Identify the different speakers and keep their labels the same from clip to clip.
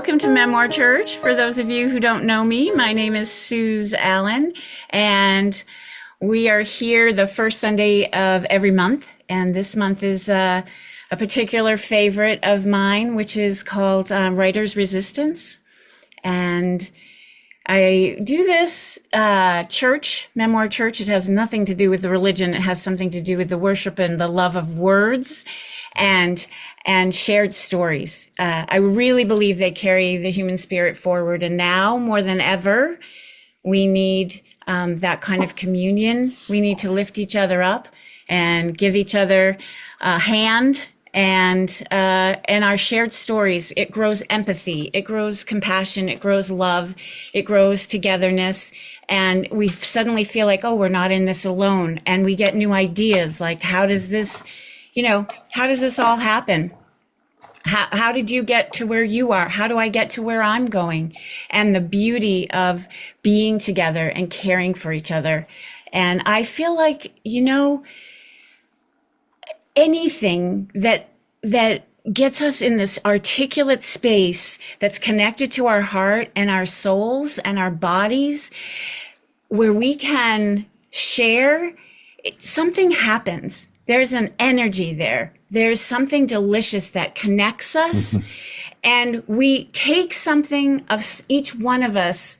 Speaker 1: welcome to Memoir Church. For those of you who don't know me, my name is Suze Allen, and we are here the first Sunday of every month. And this month is a particular favorite of mine, which is called Writer's Resistance. And I do this church, Memoir Church. It has nothing to do with the religion. It has something to do with the worship and the love of words and shared stories. I really believe they carry the human spirit forward. And now more than ever, we need that kind of communion. We need to lift each other up and give each other a hand. And our shared stories, it grows empathy, it grows compassion, it grows love, it grows togetherness. And we suddenly feel like, oh, we're not in this alone. And we get new ideas like, how does this all happen? How did you get to where you are? How do I get to where I'm going? And the beauty of being together and caring for each other. And I feel like, anything that gets us in this articulate space that's connected to our heart and our souls and our bodies, where we can share, something happens. There's an energy there. There's something delicious that connects us. And we take something of each one of us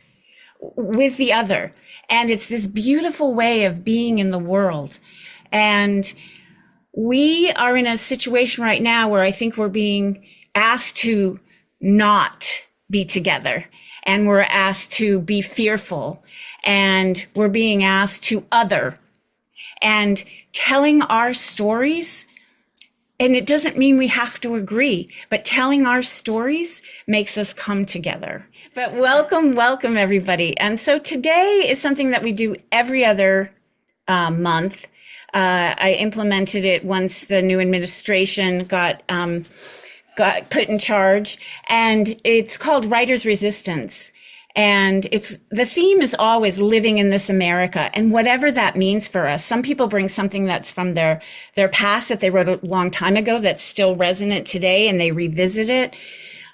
Speaker 1: with the other. And it's this beautiful way of being in the world. And we are in a situation right now where I think we're being asked to not be together, and we're asked to be fearful, and we're being asked to other, and telling our stories. And it doesn't mean we have to agree, but telling our stories makes us come together. But welcome everybody. And so today is something that we do every other month. I implemented it once the new administration got put in charge, and it's called Writer's Resistance. And the theme is always living in this America, and whatever that means for us. Some people bring something that's from their past that they wrote a long time ago that's still resonant today, and they revisit it.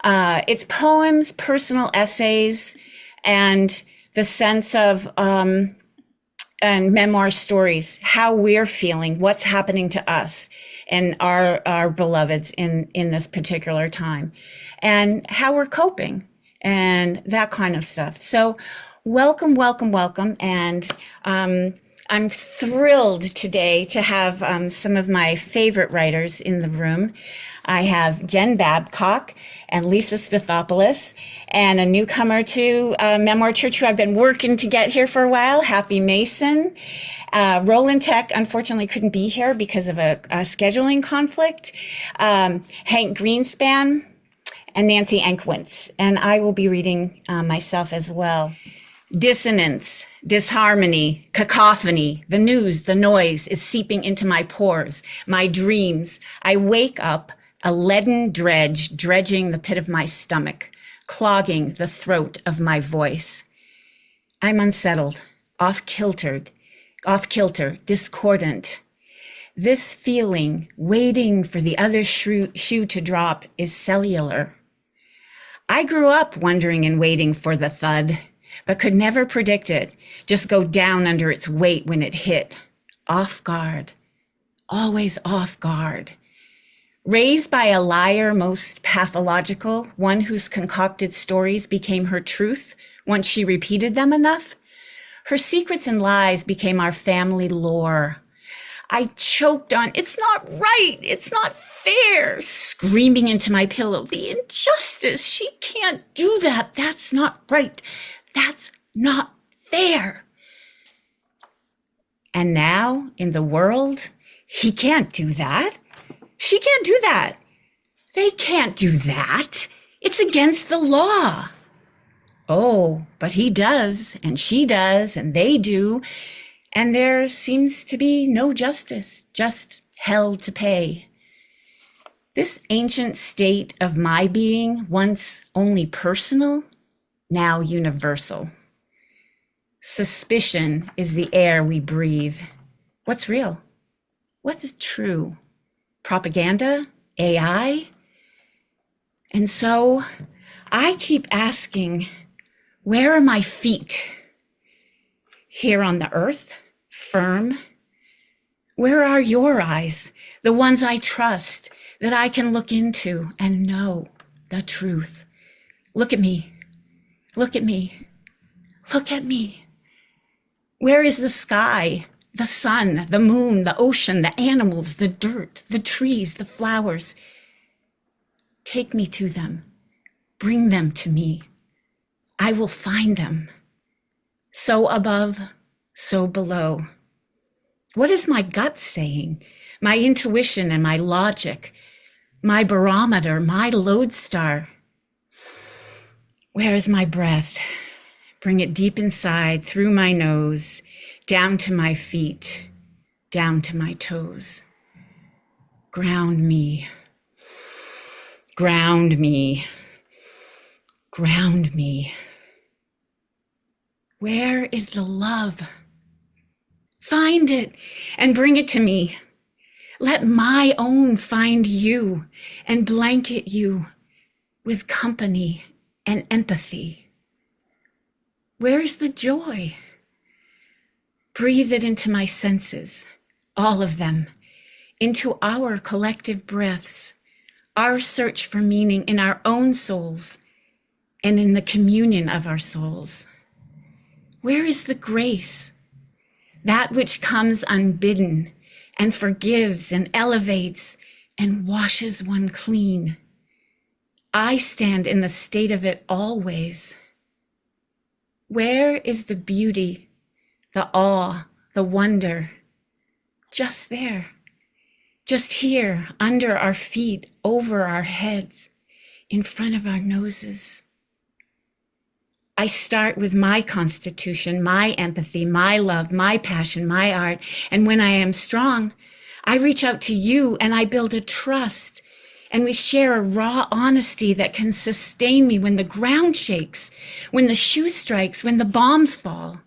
Speaker 1: It's poems, personal essays, and the sense of and memoir stories, how we're feeling, what's happening to us and our beloveds in this particular time, and how we're coping and that kind of stuff. So welcome. And I'm thrilled today to have some of my favorite writers in the room. I have Jen Babcock and Lisa Stathopoulos, and a newcomer to Memoir Church who I've been working to get here for a while, Happy Mason. Roland Tech unfortunately couldn't be here because of a scheduling conflict. Hank Greenspan and Nancy Enkwintz. And I will be reading myself as well. Dissonance, disharmony, cacophony, the news, the noise is seeping into my pores, my dreams. I wake up a leaden dredge dredging the pit of my stomach, clogging the throat of my voice. I'm unsettled, off-kilter, discordant. This feeling, waiting for the other shoe to drop, is cellular. I grew up wondering and waiting for the thud, but could never predict it, just go down under its weight when it hit. Off guard, always off guard. Raised by a liar most pathological, one whose concocted stories became her truth once she repeated them enough, her secrets and lies became our family lore. I choked on, it's not right, it's not fair, screaming into my pillow, the injustice, she can't do that, that's not right, that's not fair. And now, in the world, he can't do that. She can't do that. They can't do that. It's against the law. Oh, but he does, and she does, and they do. And there seems to be no justice, just hell to pay. This ancient state of my being, once only personal, now universal. Suspicion is the air we breathe. What's real? What's true? Propaganda? AI? And so I keep asking, where are my feet? Here on the earth, firm? Where are your eyes, the ones I trust, that I can look into and know the truth? Look at me. Look at me. Look at me. Where is the sky, the sun, the moon, the ocean, the animals, the dirt, the trees, the flowers? Take me to them. Bring them to me. I will find them. So above, so below. What is my gut saying? My intuition and my logic, my barometer, my lodestar? Where is my breath? Bring it deep inside, through my nose, down to my feet, down to my toes. Ground me. Ground me. Ground me. Where is the love? Find it and bring it to me. Let my own find you and blanket you with company and empathy. Where is the joy? Breathe it into my senses, all of them, into our collective breaths, our search for meaning in our own souls and in the communion of our souls. Where is the grace? That which comes unbidden and forgives and elevates and washes one clean. I stand in the state of it always. Where is the beauty, the awe, the wonder? Just there, just here, under our feet, over our heads, in front of our noses. I start with my constitution, my empathy, my love, my passion, my art. And when I am strong, I reach out to you and I build a trust. And we share a raw honesty that can sustain me when the ground shakes, when the shoe strikes, when the bombs fall.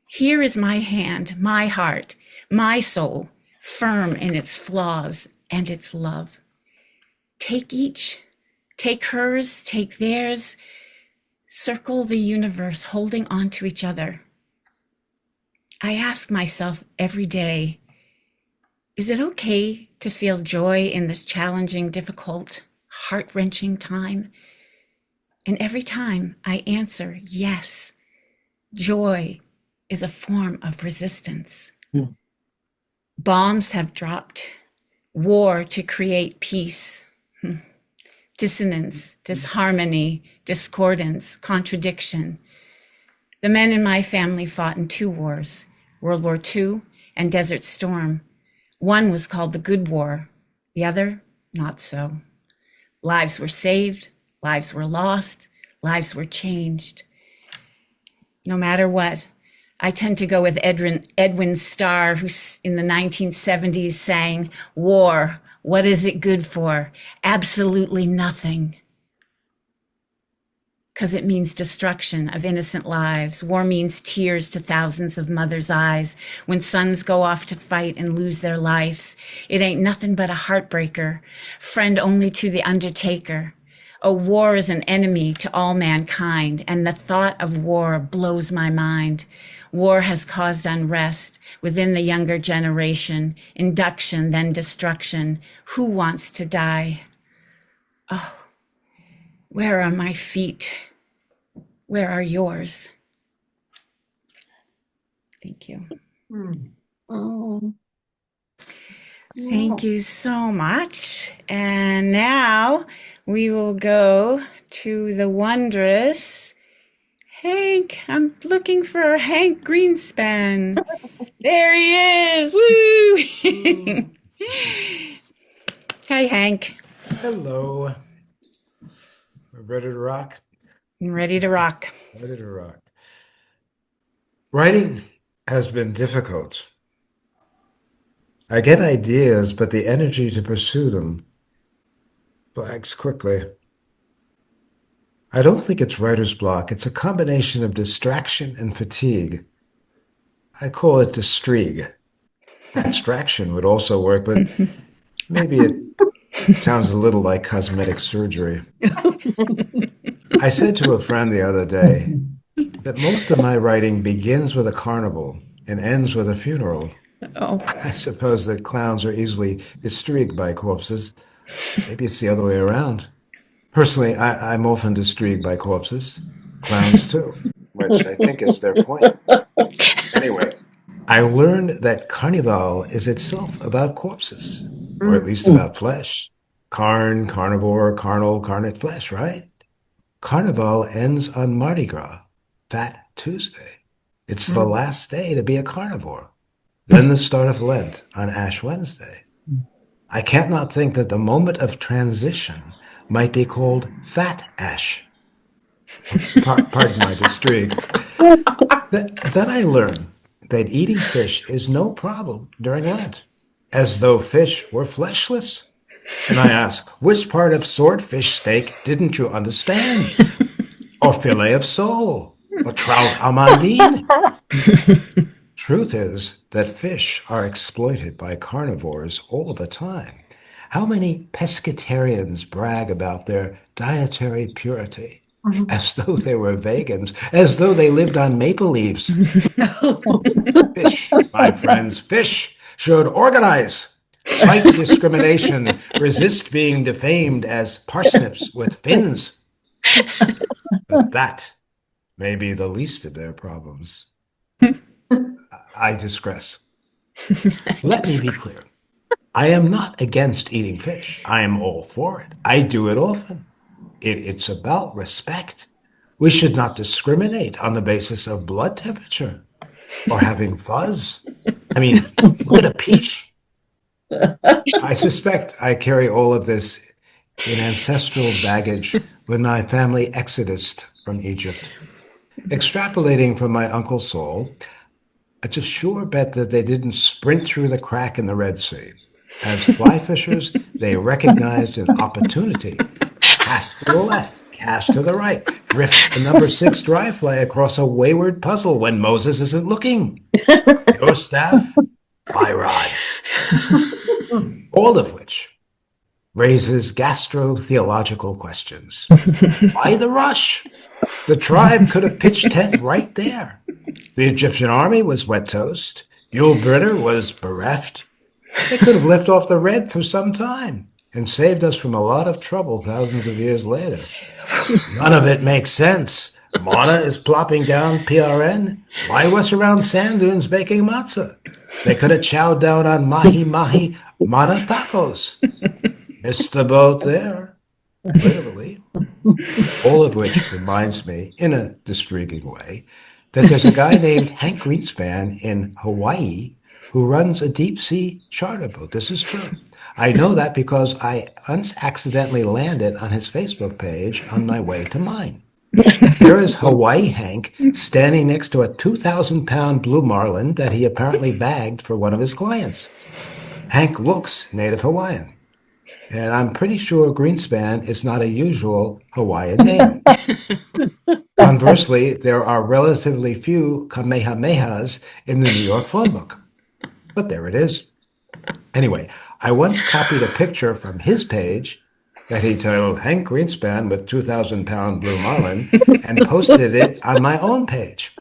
Speaker 1: Here is my hand, my heart, my soul, firm in its flaws and its love. Take each, take hers, take theirs. Circle the universe, holding on to each other. I ask myself every day, is it okay to feel joy in this challenging, difficult, heart-wrenching time? And every time I answer yes, joy is a form of resistance.
Speaker 2: Hmm.
Speaker 1: Bombs have dropped, war to create peace. Dissonance, disharmony, discordance, contradiction. The men in my family fought in 2 wars, World War II and Desert Storm. One was called the Good War, the other, not so. Lives were saved, lives were lost, lives were changed. No matter what, I tend to go with Edwin Starr, who in the 1970s sang, "War, what is it good for? Absolutely nothing." Because it means destruction of innocent lives. War means tears to thousands of mothers' eyes when sons go off to fight and lose their lives. It ain't nothing but a heartbreaker, friend only to the undertaker. A war is an enemy to all mankind, and the thought of war blows my mind. War has caused unrest within the younger generation, induction, then destruction. Who wants to die? Oh, where are my feet? Where are yours? Thank you.
Speaker 3: Oh,
Speaker 1: Thank you so much. And now we will go to the wondrous Hank. I'm looking for Hank Greenspan. There he is. Woo! Hi, Hank.
Speaker 2: Hello. We're ready to rock?
Speaker 1: I'm ready to rock.
Speaker 2: Ready to rock. Writing has been difficult. I get ideas, but the energy to pursue them flags quickly. I don't think it's writer's block. It's a combination of distraction and fatigue. I call it distraction would also work, but maybe it Sounds a little like cosmetic surgery. I said to a friend the other day that most of my writing begins with a carnival and ends with a funeral.
Speaker 1: Oh,
Speaker 2: I suppose that clowns are easily intrigued by corpses. Maybe it's the other way around. Personally, I'm often intrigued by corpses. Clowns too, which I think is their point. Anyway, I learned that Carnival is itself about corpses, or at least about flesh. Carn, carnivore, carnal, carnate flesh, right? Carnival ends on Mardi Gras, Fat Tuesday. It's the last day to be a carnivore. Then the start of Lent on Ash Wednesday. I can't not think that the moment of transition might be called Fat Ash. Pardon my district. Then I learned that eating fish is no problem during Lent, as though fish were fleshless. And I ask, which part of swordfish steak didn't you understand? Or fillet of sole? Or trout amandine? Truth is that fish are exploited by carnivores all the time. How many pescatarians brag about their dietary purity, as though they were vegans, as though they lived on maple leaves? Fish, my friends, fish should organize, fight discrimination, resist being defamed as parsnips with fins. But that may be the least of their problems. I digress. Let me be clear. I am not against eating fish. I am all for it. I do it often. It's about respect. We should not discriminate on the basis of blood temperature or having fuzz. I mean, look at a peach. I suspect I carry all of this in ancestral baggage when my family exodused from Egypt. Extrapolating from my Uncle Saul, it's a sure bet that they didn't sprint through the crack in the Red Sea. As fly fishers, they recognized an opportunity. Cast to the left, cast to the right, drift the number 6 dry fly across a wayward puzzle when Moses isn't looking. Your staff, my rod. All of which raises gastro-theological questions. Why the rush? The tribe could have pitched tent right there. The Egyptian army was wet toast. Yul Brynner was bereft. They could have left off the red for some time and saved us from a lot of trouble thousands of years later. None of it makes sense. Mana is plopping down PRN. Why was around sand dunes baking matzah? They could have chowed down on mahi mana tacos. Missed the boat there, literally. All of which reminds me, in a distressing way, that there's a guy named Hank Greenspan in Hawaii who runs a deep-sea charter boat. This is true. I know that because I accidentally landed on his Facebook page on my way to mine. There is Hawaii Hank standing next to a 2,000-pound blue marlin that he apparently bagged for one of his clients. Hank looks native Hawaiian, and I'm pretty sure Greenspan is not a usual Hawaiian name. Conversely, there are relatively few Kamehamehas in the New York phone book. But there it is. Anyway, I once copied a picture from his page that he titled Hank Greenspan with 2,000-pound blue marlin and posted it on my own page.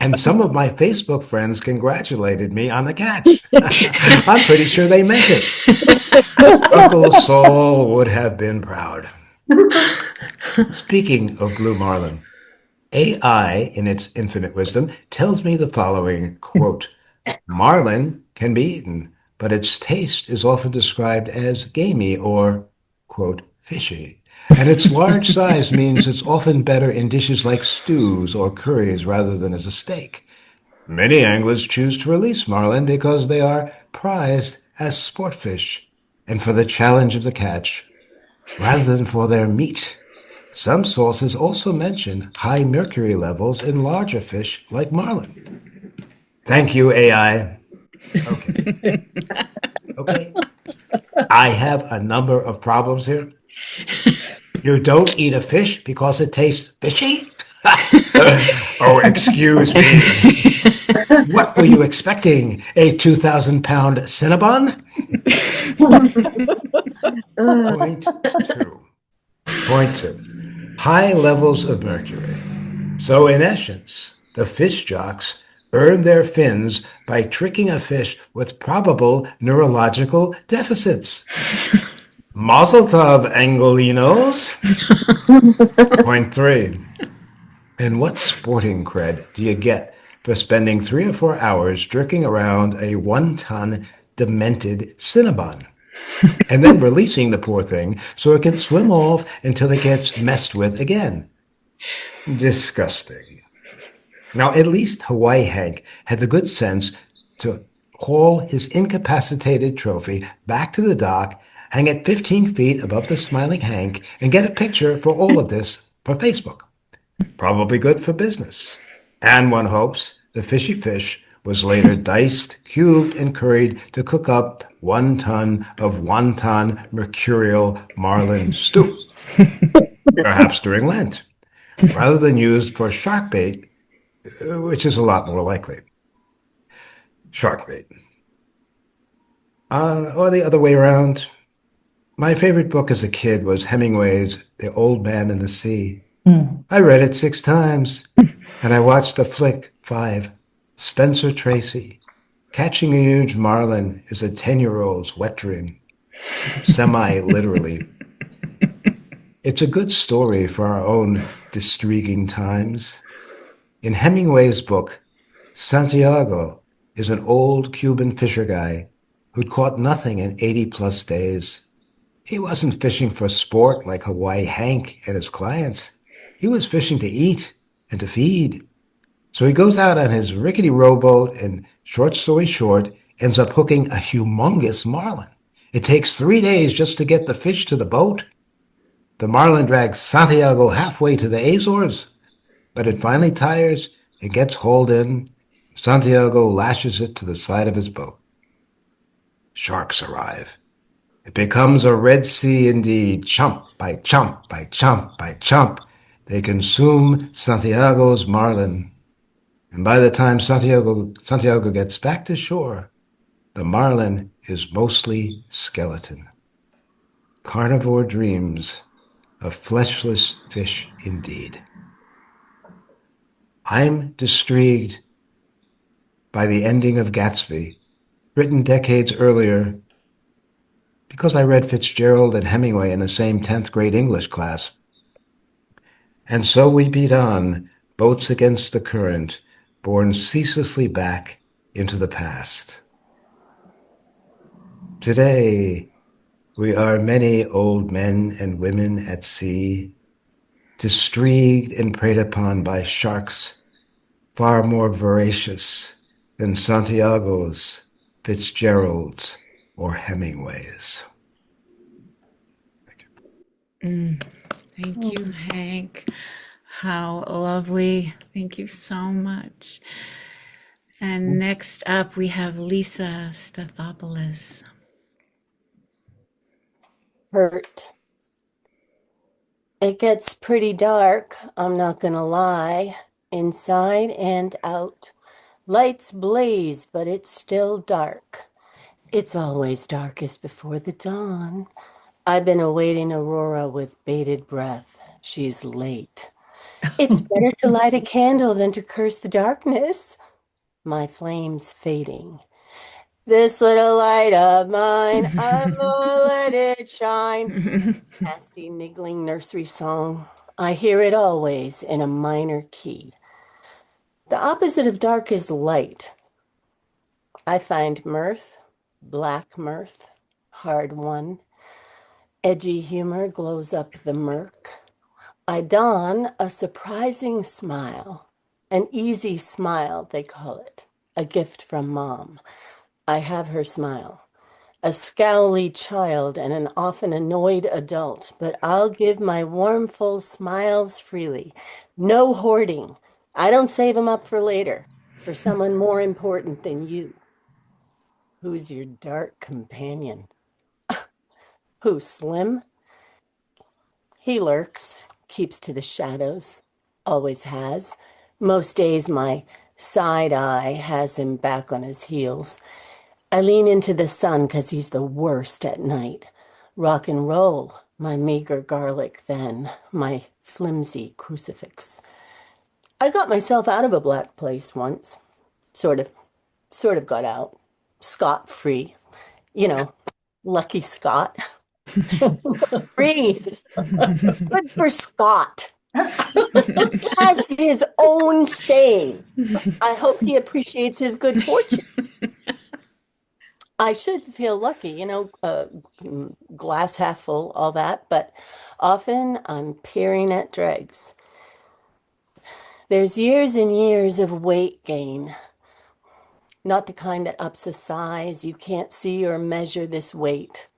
Speaker 2: And some of my Facebook friends congratulated me on the catch. I'm pretty sure they meant it. Uncle Saul would have been proud. Speaking of blue marlin, AI, in its infinite wisdom, tells me the following, quote, marlin can be eaten, but its taste is often described as gamey or, quote, fishy. And its large size means it's often better in dishes like stews or curries rather than as a steak. Many anglers choose to release marlin because they are prized as sport fish and for the challenge of the catch, rather than for their meat. Some sources also mention high mercury levels in larger fish like marlin. Thank you, AI. Okay. Okay. I have a number of problems here. You don't eat a fish because it tastes fishy? Oh, excuse me. What were you expecting? A 2,000-pound Cinnabon? Point two. Point two. High levels of mercury. So, in essence, the fish jocks earn their fins by tricking a fish with probable neurological deficits. Mazel tov, Angolinos. Point three. And what sporting cred do you get for spending 3 or 4 hours jerking around a 1-ton demented Cinnabon and then releasing the poor thing so it can swim off until it gets messed with again? Disgusting. Now, at least Hawaii Hank had the good sense to haul his incapacitated trophy back to the dock, hang it 15 feet above the smiling Hank, and get a picture for all of this for Facebook. Probably good for business. And one hopes the fishy fish was later diced, cubed, and curried to cook up 1 ton of wonton mercurial marlin stew, perhaps during Lent, rather than used for shark bait, which is a lot more likely. Shark bait. Or the other way around. My favorite book as a kid was Hemingway's The Old Man and the Sea. I read it 6 times, and I watched the flick 5. Spencer Tracy. Catching a huge marlin is a 10-year-old's wet dream, semi-literally. It's a good story for our own distriguing times. In Hemingway's book, Santiago is an old Cuban fisher guy who'd caught nothing in 80-plus days. He wasn't fishing for sport like Hawaii Hank and his clients. He was fishing to eat and to feed. So he goes out on his rickety rowboat and, short story short, ends up hooking a humongous marlin. It takes 3 days just to get the fish to the boat. The marlin drags Santiago halfway to the Azores, but it finally tires and gets hauled in. Santiago lashes it to the side of his boat. Sharks arrive. It becomes a Red Sea indeed, chump by chump by chump by chump. They consume Santiago's marlin. And by the time Santiago gets back to shore, the marlin is mostly skeleton. Carnivore dreams of fleshless fish indeed. I'm distrigued by the ending of Gatsby, written decades earlier, because I read Fitzgerald and Hemingway in the same 10th grade English class. And so we beat on, boats against the current, borne ceaselessly back into the past. Today, we are many old men and women at sea, distrigued and preyed upon by sharks far more voracious than Santiago's, Fitzgerald's, or Hemingway's.
Speaker 1: Thank you, Hank. How lovely. Thank you so much. And next up, we have Lisa Stathopoulos.
Speaker 3: Hurt. It gets pretty dark, I'm not gonna lie, inside and out. Lights blaze, but it's still dark. It's always darkest before the dawn. I've been awaiting Aurora with bated breath. She's late. It's better to light a candle than to curse the darkness. My flame's fading. This little light of mine, I'm gonna let it shine. Nasty, niggling nursery song. I hear it always in a minor key. The opposite of dark is light. I find mirth, black mirth, hard won. Edgy humor glows up the murk. I don a surprising smile, an easy smile, they call it, a gift from Mom. I have her smile, a scowly child and an often annoyed adult, but I'll give my warm, full smiles freely. No hoarding. I don't save them up for later, for someone more important than you. Who's your dark companion? Who, Slim? He lurks, keeps to the shadows, always has. Most days my side eye has him back on his heels. I lean into the sun because he's the worst at night. Rock and roll, my meager garlic then, my flimsy crucifix. I got myself out of a black place once. Sort of, sort of got out. Scot-free. You know, lucky Scott. Free. Good for Scott. Has his own saying. I hope he appreciates his good fortune. I should feel lucky, glass half full, all that, but often I'm peering at dregs. There's years and years of weight gain, not the kind that ups a size. You can't see or measure this weight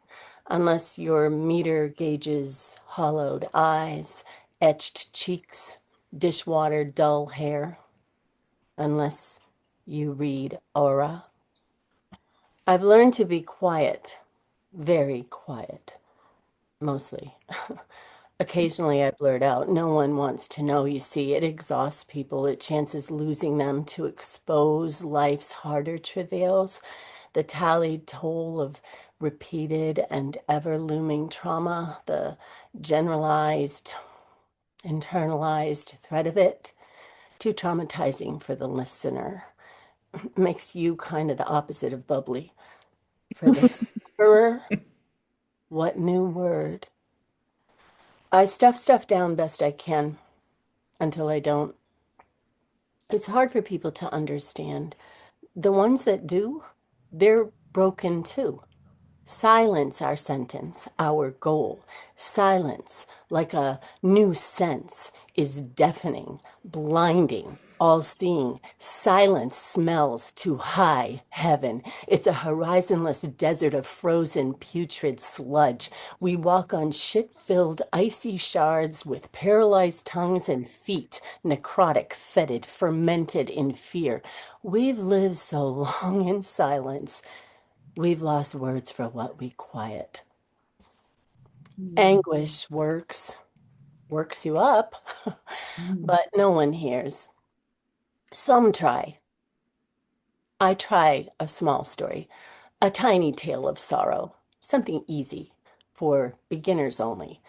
Speaker 3: unless your meter gauges hollowed eyes, etched cheeks, dishwater dull hair, unless you read aura. I've learned to be quiet, very quiet, mostly. Occasionally I blurt out, no one wants to know, you see. It exhausts people. It chances losing them to expose life's harder travails, the tallied toll of repeated and ever-looming trauma, the generalized, internalized threat of it. Too traumatizing for the listener. Makes you kind of the opposite of bubbly. For the sufferer, what new word? I stuff down best I can until I don't. It's hard for people to understand. The ones that do, they're broken too. Silence our sentence, our goal. Silence, like a new sense, is deafening, blinding, all-seeing. Silence smells to high heaven. It's a horizonless desert of frozen, putrid sludge. We walk on shit-filled, icy shards with paralyzed tongues and feet, necrotic, fetid, fermented in fear. We've lived so long in silence. We've lost words for what we quiet. Anguish works you up, but no one hears. Some try. I try a small story, a tiny tale of sorrow, something easy for beginners only.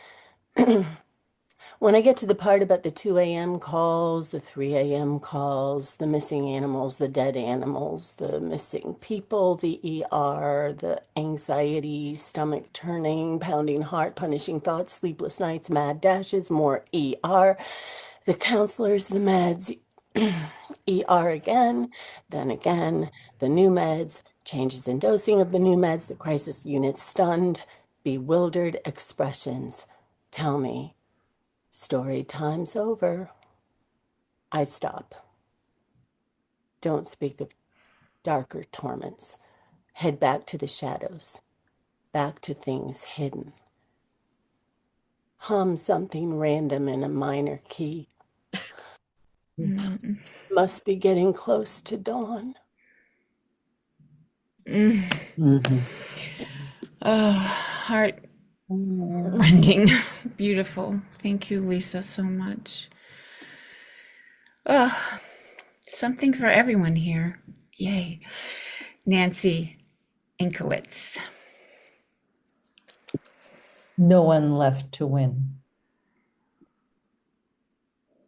Speaker 3: When I get to the part about the 2 a.m. calls, the 3 a.m. calls, the missing animals, the dead animals, the missing people, the ER, the anxiety, stomach turning, pounding heart, punishing thoughts, sleepless nights, mad dashes, more ER, the counselors, the meds, ER again, then again, the new meds, changes in dosing of the new meds, the crisis unit stunned, bewildered expressions. Tell me. Story time's over. I stop. Don't speak of darker torments. Head back to the shadows, back to things hidden. Hum something random in a minor key. Must be getting close to dawn.
Speaker 1: Oh, heart rending. Beautiful. Thank you, Lisa, so much. Oh, something for everyone here. Yay. Nancy Inkowitz.
Speaker 4: No one left to win.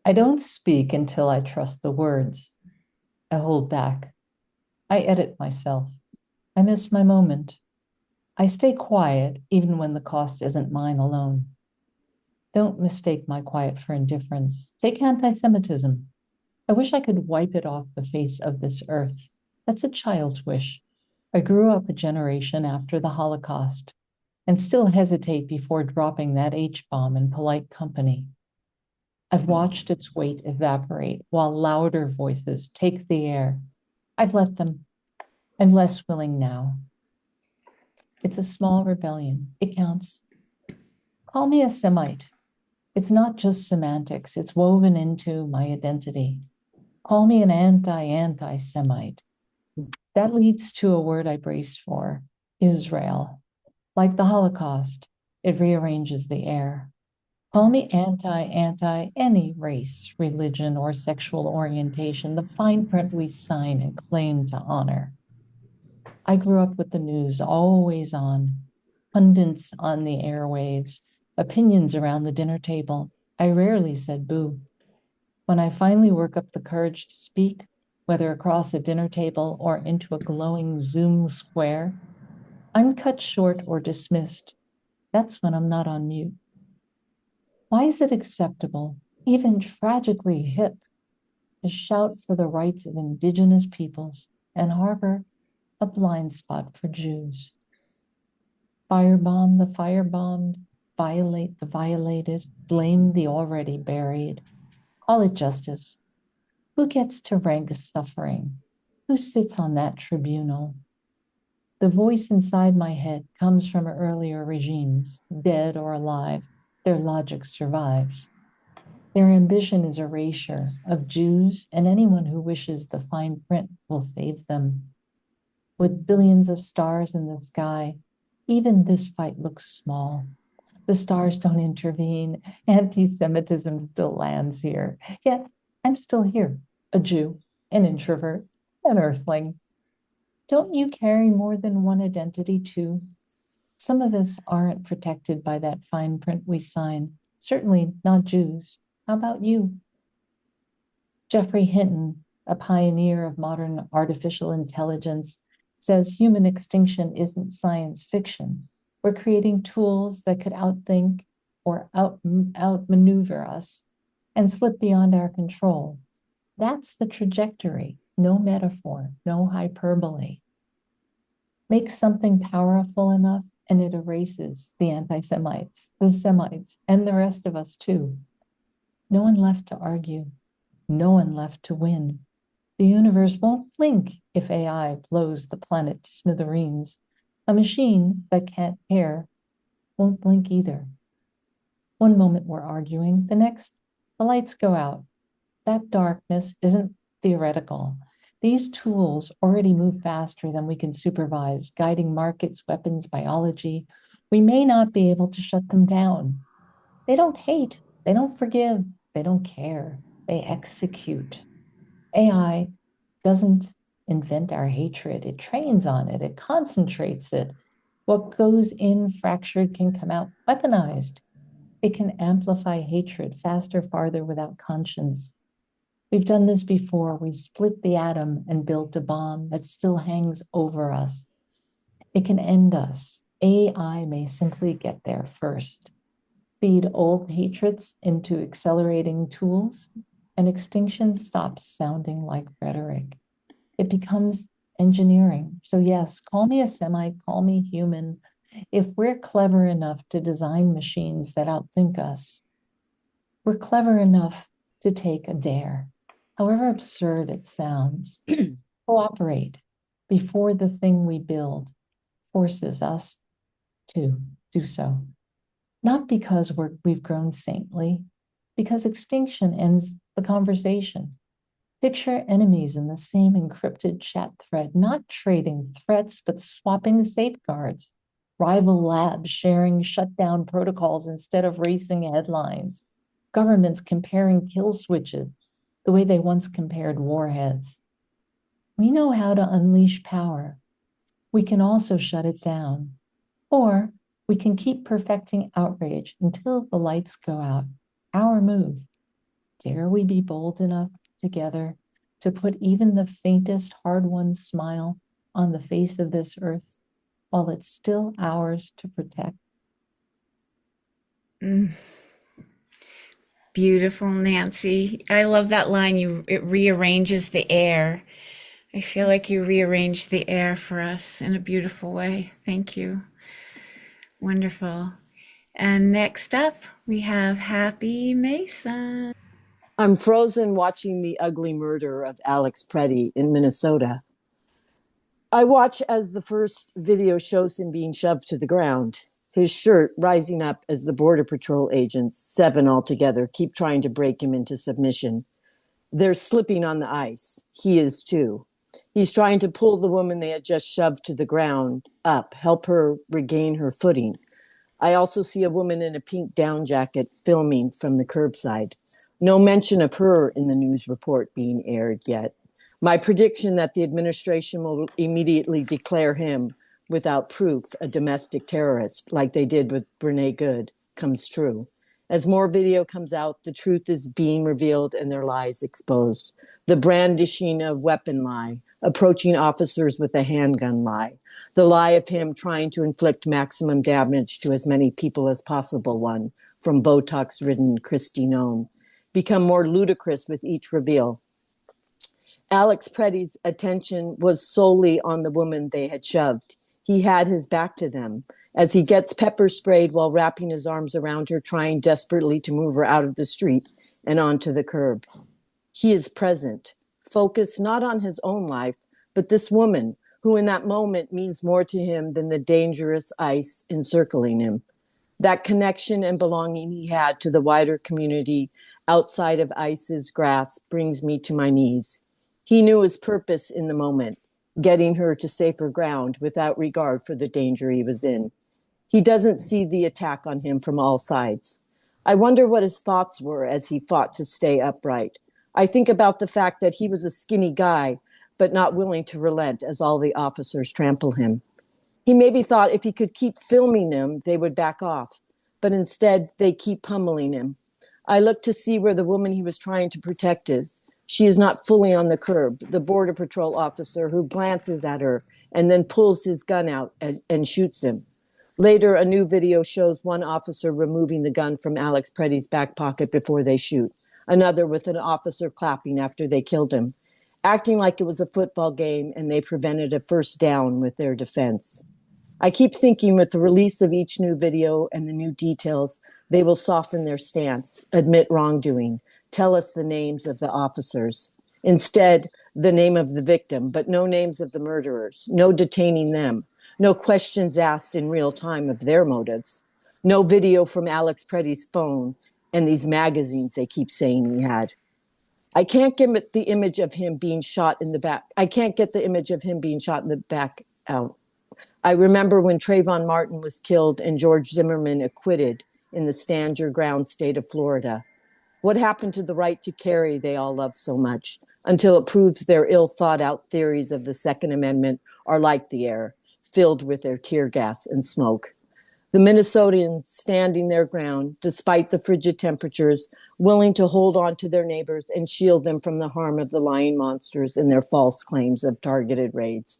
Speaker 4: I don't speak until I trust the words. I hold back. I edit myself. I miss my moment. I stay quiet even when the cost isn't mine alone. Don't mistake my quiet for indifference. Take anti-Semitism. I wish I could wipe it off the face of this earth. That's a child's wish. I grew up a generation after the Holocaust and still hesitate before dropping that H-bomb in polite company. I've watched its weight evaporate while louder voices take the air. I've let them. I'm less willing now. It's a small rebellion. It counts. Call me a Semite. It's not just semantics. It's woven into my identity. Call me an anti-Semite. That leads to a word I brace for, Israel. Like the Holocaust, it rearranges the air. Call me anti any race, religion, or sexual orientation, the fine print we sign and claim to honor. I grew up with the news always on. pundits on the airwaves, opinions around the dinner table. I rarely said boo. When I finally work up the courage to speak, whether across a dinner table or into a glowing Zoom square, I'm cut short or dismissed. That's when I'm not on mute. Why is it acceptable, even tragically hip, to shout for the rights of indigenous peoples and harbor a blind spot for Jews? Firebomb the firebombed, violate the violated, blame the already buried. Call it justice. Who gets to rank suffering? Who sits on that tribunal? The voice inside my head comes from earlier regimes, dead or alive. Their logic survives. Their ambition is erasure of Jews, and anyone who wishes the fine print will save them. With billions of stars in the sky, even this fight looks small. The stars don't intervene. Anti-Semitism still lands here. Yet I'm still here, a Jew, an introvert, an earthling. Don't you carry more than one identity too? Some of us aren't protected by that fine print we sign, certainly not Jews. How about you? Geoffrey Hinton, a pioneer of modern artificial intelligence, says human extinction isn't science fiction. We're creating tools that could outthink or outmaneuver us and slip beyond our control. That's the trajectory, no metaphor, no hyperbole. Make something powerful enough and it erases the anti-Semites, the Semites, and the rest of us too. No one left to argue. No one left to win. The universe won't blink if AI blows the planet to smithereens. A machine that can't care won't blink either. One moment we're arguing, the next, the lights go out. That darkness isn't theoretical. These tools already move faster than we can supervise, guiding markets, weapons, biology. We may not be able to shut them down. They don't hate, they don't forgive, they don't care, they execute. AI doesn't invent our hatred, it trains on it, it concentrates it. What goes in fractured can come out weaponized. It can amplify hatred faster, farther without conscience. We've done this before. We split the atom and built a bomb that still hangs over us. It can end us. AI may simply get there first. Feed old hatreds into accelerating tools, and extinction stops sounding like rhetoric. It becomes engineering. So yes, call me a Semite, call me human. If we're clever enough to design machines that outthink us, we're clever enough to take a dare. However absurd it sounds, cooperate before the thing we build forces us to do so. Not because we've grown saintly, because extinction ends the conversation. Picture enemies in the same encrypted chat thread, not trading threats, but swapping safeguards. Rival labs sharing shutdown protocols instead of racing headlines. Governments comparing kill switches the way they once compared warheads. We know how to unleash power. We can also shut it down. Or we can keep perfecting outrage until the lights go out. Our move. Dare we be bold enough together to put even the faintest hard-won smile on the face of this earth while it's still ours to protect?
Speaker 1: Beautiful, Nancy. I love that line. It rearranges the air. I feel like you rearranged the air for us in a beautiful way. Thank you. Wonderful. And next up, we have Happy Mason.
Speaker 5: I'm frozen watching the ugly murder of Alex Preddy in Minnesota. I watch as the first video shows him being shoved to the ground, his shirt rising up as the Border Patrol agents, 7 altogether, keep trying to break him into submission. They're slipping on the ice. He is too. He's trying to pull the woman they had just shoved to the ground up, help her regain her footing. I also see a woman in a pink down jacket filming from the curbside. No mention of her in the news report being aired yet. My prediction that the administration will immediately declare him without proof, a domestic terrorist, like they did with Brene Good, comes true. As more video comes out, the truth is being revealed and their lies exposed. The brandishing of weapon lie, approaching officers with a handgun lie, the lie of him trying to inflict maximum damage to as many people as possible, one from Botox-ridden Kristi Noem, become more ludicrous with each reveal. Alex Preddy's attention was solely on the woman they had shoved. He had his back to them as he gets pepper sprayed while wrapping his arms around her, trying desperately to move her out of the street and onto the curb. He is present, focused not on his own life, but this woman who in that moment means more to him than the dangerous ice encircling him. That connection and belonging he had to the wider community outside of ICE's grasp brings me to my knees. He knew his purpose in the moment, getting her to safer ground without regard for the danger he was in. He doesn't see the attack on him from all sides. I wonder what his thoughts were as he fought to stay upright. I think about the fact that he was a skinny guy, but not willing to relent as all the officers trample him. He maybe thought if he could keep filming them, they would back off, but instead they keep pummeling him. I look to see where the woman he was trying to protect is. She is not fully on the curb, the Border Patrol officer who glances at her and then pulls his gun out and shoots him. Later, a new video shows one officer removing the gun from Alex Preddy's back pocket before they shoot, another with an officer clapping after they killed him, acting like it was a football game and they prevented a first down with their defense. I keep thinking with the release of each new video and the new details, they will soften their stance, admit wrongdoing, tell us the names of the officers. Instead, the name of the victim, but no names of the murderers, no detaining them, no questions asked in real time of their motives, no video from Alex Preddy's phone and these magazines they keep saying he had. I can't get the image of him being shot in the back. I can't get the image of him being shot in the back out. I remember when Trayvon Martin was killed and George Zimmerman acquitted in the stand your ground state of Florida. What happened to the right to carry they all love so much until it proves their ill thought out theories of the Second Amendment are like the air, filled with their tear gas and smoke. The Minnesotans standing their ground, despite the frigid temperatures, willing to hold on to their neighbors and shield them from the harm of the lying monsters and their false claims of targeted raids.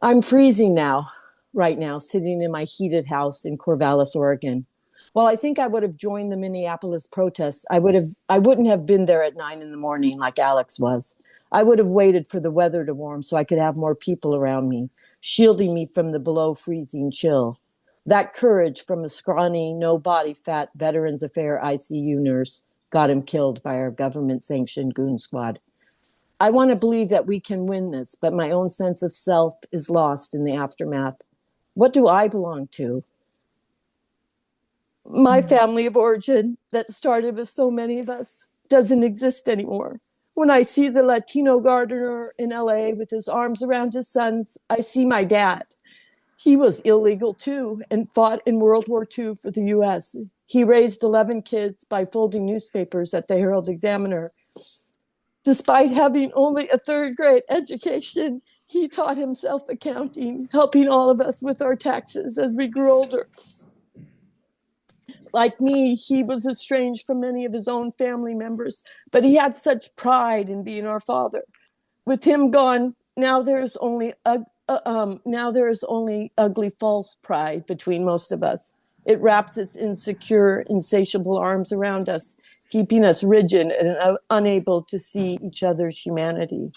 Speaker 5: I'm freezing now, right now, sitting in my heated house in Corvallis, Oregon. While I think I would have joined the Minneapolis protests, I wouldn't have been there at 9 a.m. like Alex was. I would have waited for the weather to warm so I could have more people around me, shielding me from the below freezing chill. That courage from a scrawny, no body fat Veterans Affairs ICU nurse got him killed by our government-sanctioned goon squad. I want to believe that we can win this, but my own sense of self is lost in the aftermath. What do I belong to? My family of origin that started with so many of us doesn't exist anymore. When I see the Latino gardener in LA with his arms around his sons, I see my dad. He was illegal too and fought in World War II for the US. He raised 11 kids by folding newspapers at the Herald Examiner. Despite having only a third grade education, he taught himself accounting, helping all of us with our taxes as we grew older. Like me, he was estranged from many of his own family members, but he had such pride in being our father. With him gone, now there is only ugly false pride between most of us. It wraps its insecure, insatiable arms around us, keeping us rigid and unable to see each other's humanity.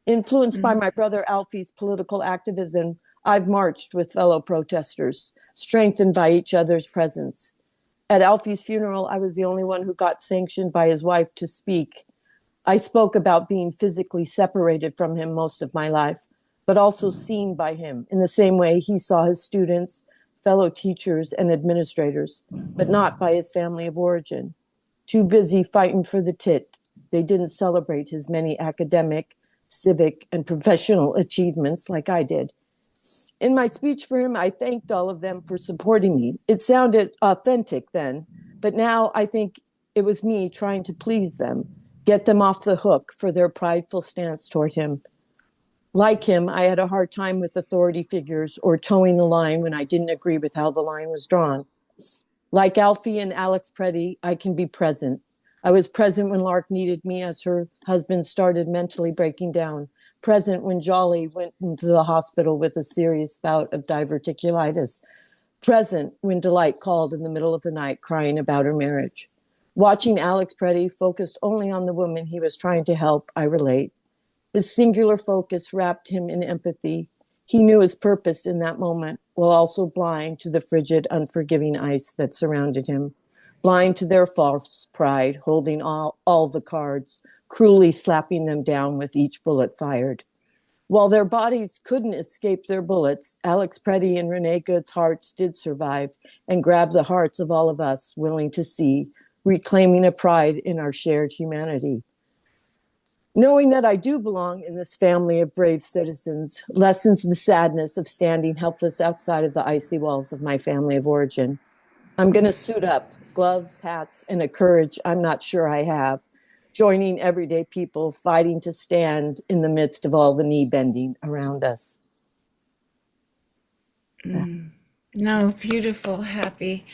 Speaker 5: Influenced by my brother Alfie's political activism, I've marched with fellow protesters, strengthened by each other's presence. At Alfie's funeral, I was the only one who got sanctioned by his wife to speak. I spoke about being physically separated from him most of my life, but also seen by him in the same way he saw his students, fellow teachers, and administrators, but not by his family of origin. Too busy fighting for the tit, they didn't celebrate his many academic, civic, and professional achievements like I did. In my speech for him, I thanked all of them for supporting me. It sounded authentic then, but now I think it was me trying to please them, get them off the hook for their prideful stance toward him. Like him, I had a hard time with authority figures or towing the line when I didn't agree with how the line was drawn. Like Alfie and Alex Preddy, I can be present. I was present when Lark needed me as her husband started mentally breaking down, present when Jolly went into the hospital with a serious bout of diverticulitis, present when Delight called in the middle of the night crying about her marriage. Watching Alex Preddy focused only on the woman he was trying to help, I relate. His singular focus wrapped him in empathy. He knew his purpose in that moment, while also blind to the frigid, unforgiving ice that surrounded him, blind to their false pride, holding all the cards, cruelly slapping them down with each bullet fired. While their bodies couldn't escape their bullets, Alex Preddy and Renee Good's hearts did survive and grab the hearts of all of us willing to see, reclaiming a pride in our shared humanity. Knowing that I do belong in this family of brave citizens lessens the sadness of standing helpless outside of the icy walls of my family of origin. I'm going to suit up, gloves, hats, and a courage I'm not sure I have, joining everyday people fighting to stand in the midst of all the knee bending around us.
Speaker 1: No, beautiful, happy.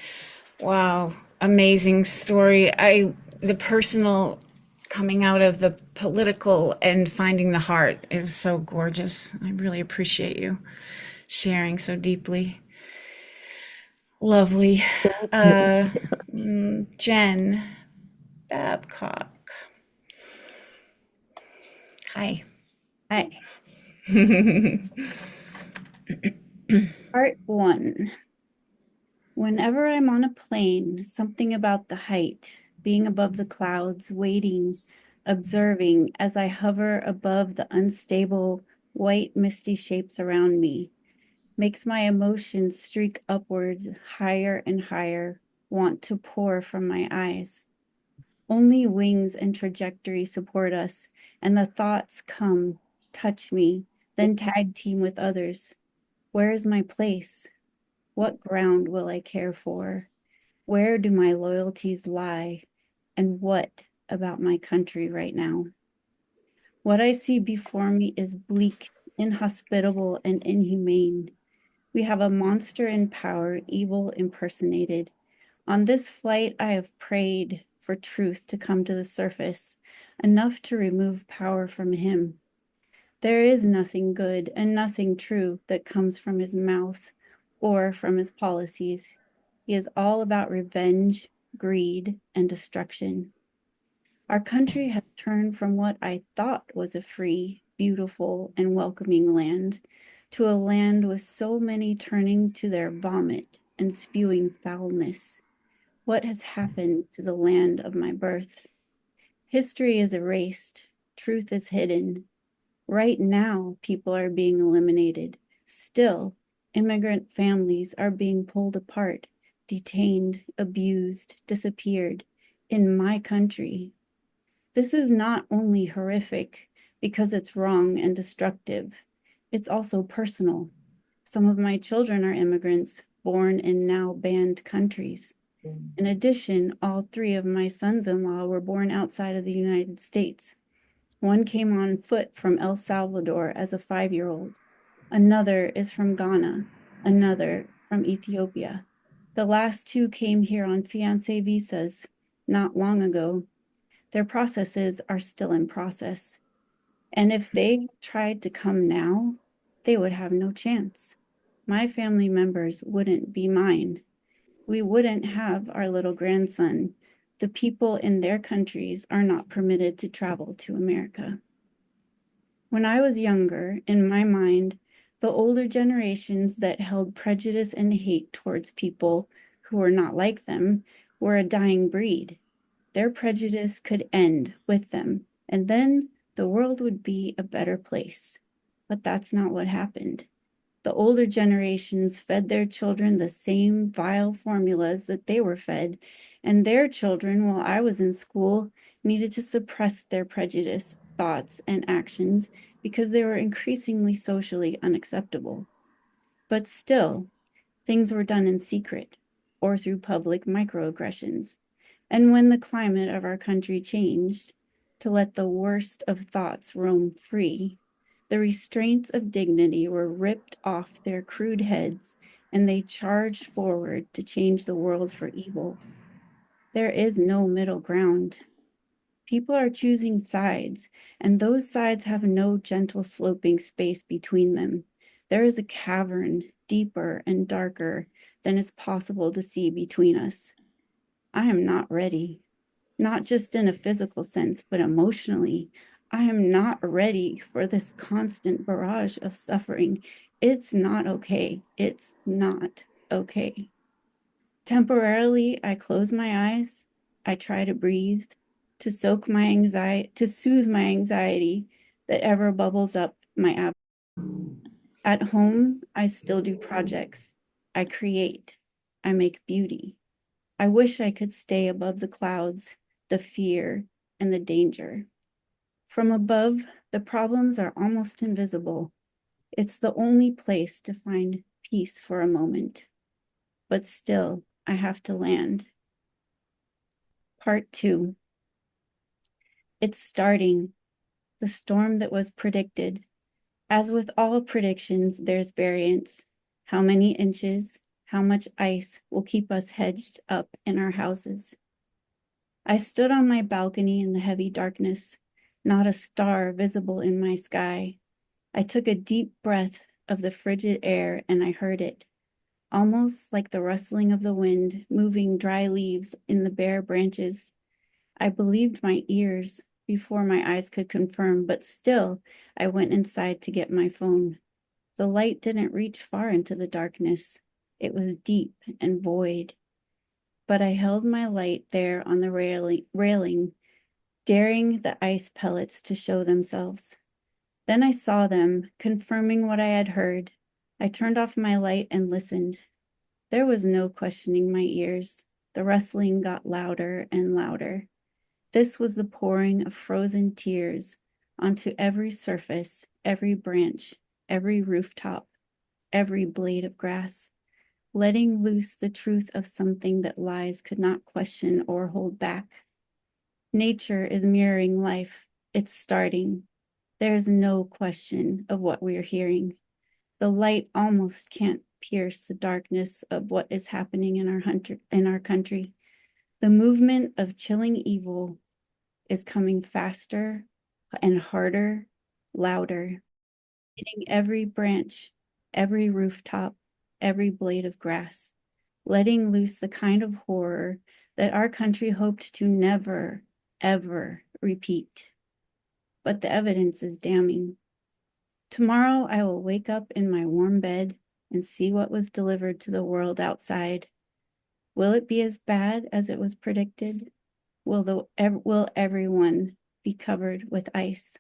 Speaker 1: Wow, amazing story. The personal coming out of the political and finding the heart. It was so gorgeous. I really appreciate you sharing so deeply. Lovely. Jen Babcock. Hi.
Speaker 6: Hi. Part 1. Whenever I'm on a plane, something about the height, being above the clouds, waiting, observing as I hover above the unstable, white, misty shapes around me, makes my emotions streak upwards higher and higher, want to pour from my eyes. Only wings and trajectory support us, and the thoughts come, touch me, then tag team with others. Where is my place? What ground will I care for? Where do my loyalties lie? And what about my country right now? What I see before me is bleak, inhospitable, and inhumane. We have a monster in power, evil impersonated. On this flight, I have prayed for truth to come to the surface, enough to remove power from him. There is nothing good and nothing true that comes from his mouth or from his policies. He is all about revenge, greed, and destruction. Our country has turned from what I thought was a free, beautiful, and welcoming land to a land with so many turning to their vomit and spewing foulness. What has happened to the land of my birth? History is erased. Truth is hidden. Right now, people are being eliminated. Still, immigrant families are being pulled apart, detained, abused, disappeared in my country. This is not only horrific because it's wrong and destructive, it's also personal. Some of my children are immigrants born in now banned countries. In addition, all 3 of my sons-in-law were born outside of the United States. One came on foot from El Salvador as a 5-year-old. Another is from Ghana, another from Ethiopia. The last 2 came here on fiancé visas not long ago. Their processes are still in process. And if they tried to come now, they would have no chance. My family members wouldn't be mine. We wouldn't have our little grandson. The people in their countries are not permitted to travel to America. When I was younger, in my mind, the older generations that held prejudice and hate towards people who were not like them were a dying breed. Their prejudice could end with them, and then the world would be a better place. But that's not what happened. The older generations fed their children the same vile formulas that they were fed, and their children, while I was in school, needed to suppress their prejudice, thoughts, and actions because they were increasingly socially unacceptable. But still, things were done in secret or through public microaggressions. And when the climate of our country changed to let the worst of thoughts roam free, The restraints of dignity were ripped off their crude heads, and they charged forward to change the world for evil. There is no middle ground. People are choosing sides, and those sides have no gentle sloping space between them. There is a cavern deeper and darker than is possible to see between us. I am not ready, not just in a physical sense, but emotionally. I am not ready for this constant barrage of suffering. It's not okay. It's not okay. Temporarily, I close my eyes. I try to breathe, to soothe my anxiety that ever bubbles up my abdomen. At home, I still do projects. I create. I make beauty. I wish I could stay above the clouds, the fear, and the danger. From above, the problems are almost invisible. It's the only place to find peace for a moment. But still, I have to land. Part 2. It's starting. The storm that was predicted. As with all predictions, there's variance. How many inches, how much ice will keep us hedged up in our houses? I stood on my balcony in the heavy darkness, not a star visible in my sky. I took a deep breath of the frigid air and I heard it, almost like the rustling of the wind moving dry leaves in the bare branches. I believed my ears before my eyes could confirm, but still I went inside to get my phone. The light didn't reach far into the darkness. It was deep and void. But I held my light there on the railing, daring the ice pellets to show themselves. Then I saw them, confirming what I had heard. I turned off my light and listened. There was no questioning my ears. The rustling got louder and louder. This was the pouring of frozen tears onto every surface, every branch, every rooftop, every blade of grass, letting loose the truth of something that lies could not question or hold back. Nature is mirroring life. It's starting. There's no question of what we're hearing. The light almost can't pierce the darkness of what is happening in our country. The movement of chilling evil is coming faster and harder, louder, hitting every branch, every rooftop, every blade of grass, letting loose the kind of horror that our country hoped to never, ever repeat. But the evidence is damning. Tomorrow I will wake up in my warm bed and see what was delivered to the world outside. Will it be as bad as it was predicted? Will everyone be covered with ice?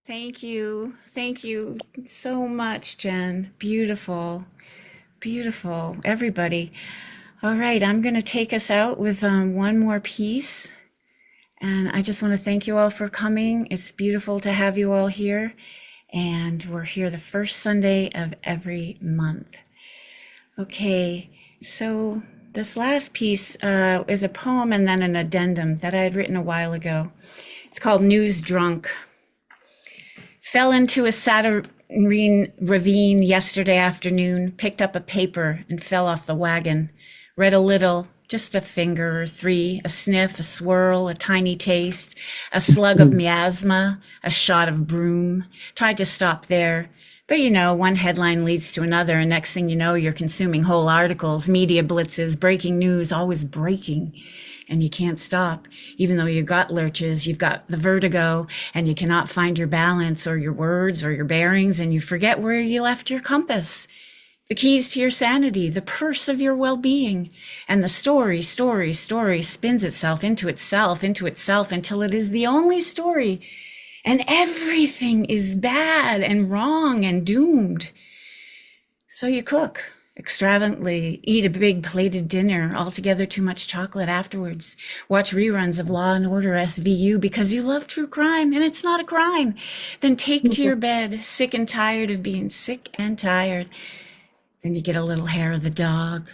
Speaker 1: Thank you. Thank you so much, Jen. Beautiful. Beautiful. Everybody. All right, I'm going to take us out with one more piece. And I just want to thank you all for coming. It's beautiful to have you all here. And we're here the first Sunday of every month. Okay, so this last piece is a poem and then an addendum that I had written a while ago. It's called News Drunk. Fell into a saturine ravine yesterday afternoon, picked up a paper and fell off the wagon. Read a little, just a finger or three, a sniff, a swirl, a tiny taste, a slug of miasma, a shot of broom. Tried to stop there. But you know, one headline leads to another, and next thing you know, you're consuming whole articles, media blitzes, breaking news, always breaking. And you can't stop, even though you've got lurches, you've got the vertigo, and you cannot find your balance or your words or your bearings, and you forget where you left your compass. The keys to your sanity, the purse of your well-being. And the story spins itself into itself until it is the only story. And everything is bad and wrong and doomed. So you cook extravagantly, eat a big plated dinner, altogether too much chocolate afterwards, watch reruns of Law and Order SVU because you love true crime and it's not a crime. Then take to your bed, sick and tired of being sick and tired. Then you get a little hair of the dog,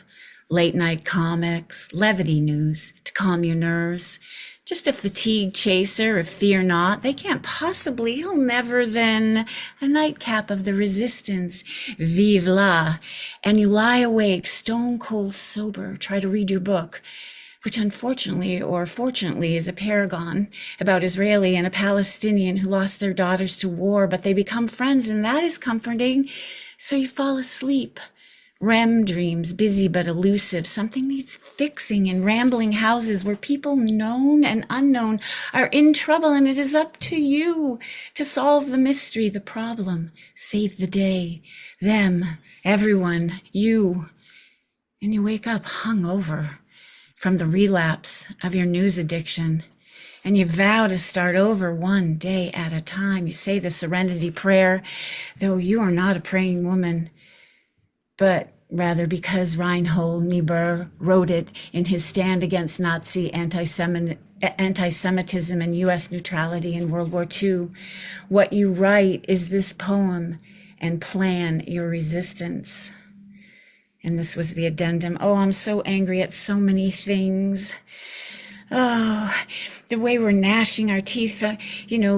Speaker 1: late night comics, levity news to calm your nerves, Just a fatigue chaser of fear not. They can't possibly, he'll never then. A nightcap of the resistance. Vive la. And you lie awake, stone cold sober, try to read your book, which unfortunately or fortunately is a paragon about Israeli and a Palestinian who lost their daughters to war, but they become friends, and that is comforting. So you fall asleep. REM dreams, busy but elusive. Something needs fixing in rambling houses where people known and unknown are in trouble, and it is up to you to solve the mystery, the problem, save the day, them, everyone, you. And you wake up hungover from the relapse of your news addiction. And you vow to start over one day at a time. You say the serenity prayer, though you are not a praying woman, but rather because Reinhold Niebuhr wrote it in his stand against Nazi anti-Semitism and U.S. neutrality in World War II. What you write is this poem and plan your resistance. And this was the addendum. Oh, I'm so angry at so many things. Oh, the way we're gnashing our teeth.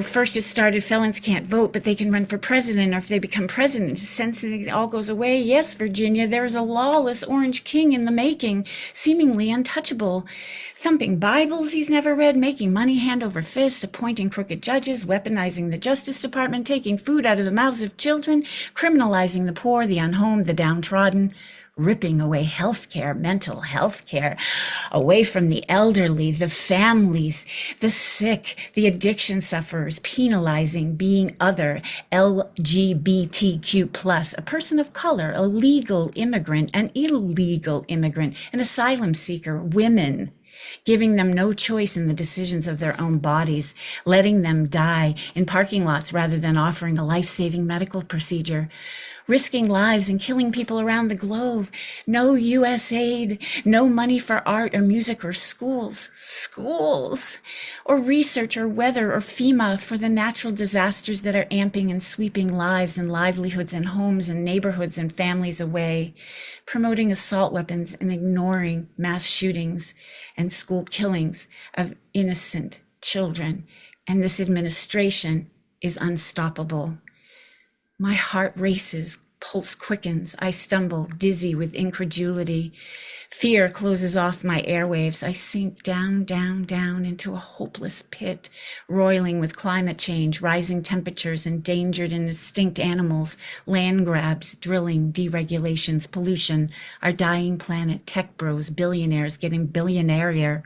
Speaker 1: First it started felons can't vote, but they can run for president, or if they become president, it all goes away. Yes, Virginia, there's a lawless orange king in the making, seemingly untouchable. Thumping Bibles he's never read, making money hand over fist, appointing crooked judges, weaponizing the Justice Department, taking food out of the mouths of children, criminalizing the poor, the unhomed, the downtrodden, ripping away healthcare, mental health care, away from the elderly, the families, the sick, the addiction sufferers, penalizing being other, LGBTQ+, a person of color, a legal immigrant, an illegal immigrant, an asylum seeker, women, giving them no choice in the decisions of their own bodies, letting them die in parking lots rather than offering a life-saving medical procedure, risking lives and killing people around the globe. No U.S. aid, no money for art or music or schools, or research or weather or FEMA for the natural disasters that are amping and sweeping lives and livelihoods and homes and neighborhoods and families away, promoting assault weapons and ignoring mass shootings and school killings of innocent children. And this administration is unstoppable. My heart races, pulse quickens, I stumble, dizzy with incredulity. Fear closes off my airwaves. I sink down, down, down into a hopeless pit, roiling with climate change, rising temperatures, endangered and extinct animals, land grabs, drilling, deregulations, pollution, our dying planet, tech bros, billionaires getting billionairier,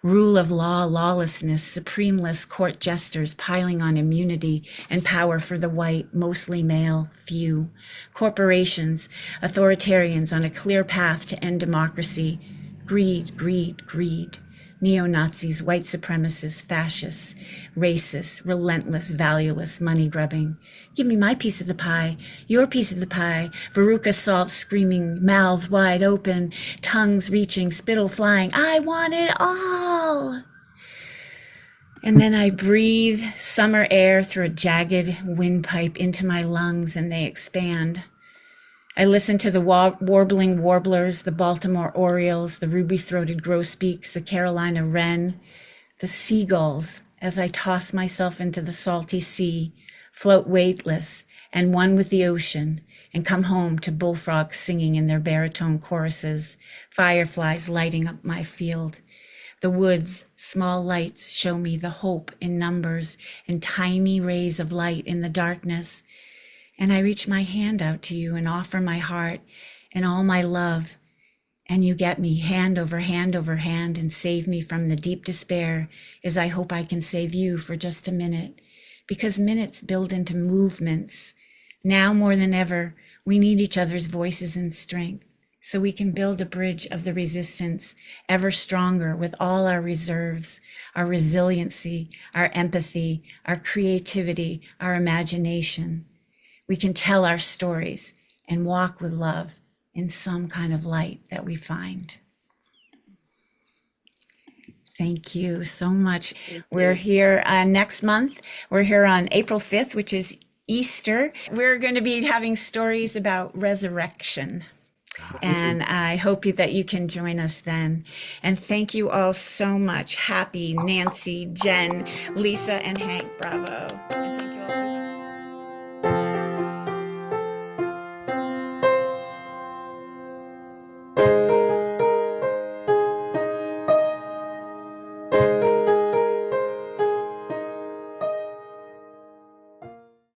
Speaker 1: rule of law, lawlessness, supremeless court jesters piling on immunity and power for the white, mostly male few, corporations, authoritarians on a clear path to end democracy, greed, greed, greed, neo-Nazis, white supremacists, fascists, racists, relentless, valueless, money-grubbing. Give me my piece of the pie, your piece of the pie, Veruca Salt screaming, mouth wide open, tongues reaching, spittle flying, I want it all. And then I breathe summer air through a jagged windpipe into my lungs, and they expand. I listen to the warbling warblers, the Baltimore orioles, the ruby-throated grosbeaks, the Carolina wren, the seagulls, as I toss myself into the salty sea, float weightless and one with the ocean, and come home to bullfrogs singing in their baritone choruses, fireflies lighting up my field. The woods, small lights show me the hope in numbers and tiny rays of light in the darkness. And I reach my hand out to you and offer my heart and all my love. And you get me hand over hand over hand and save me from the deep despair as I hope I can save you for just a minute. Because minutes build into movements. Now more than ever, we need each other's voices and strength so we can build a bridge of the resistance ever stronger with all our reserves, our resiliency, our empathy, our creativity, our imagination. We can tell our stories and walk with love in some kind of light that we find. Thank you so much. We're here next month. We're here on April 5th, which is Easter. We're going to be having stories about resurrection. And I hope that you can join us then. And thank you all so much. Happy, Nancy, Jen, Lisa, and Hank. Bravo.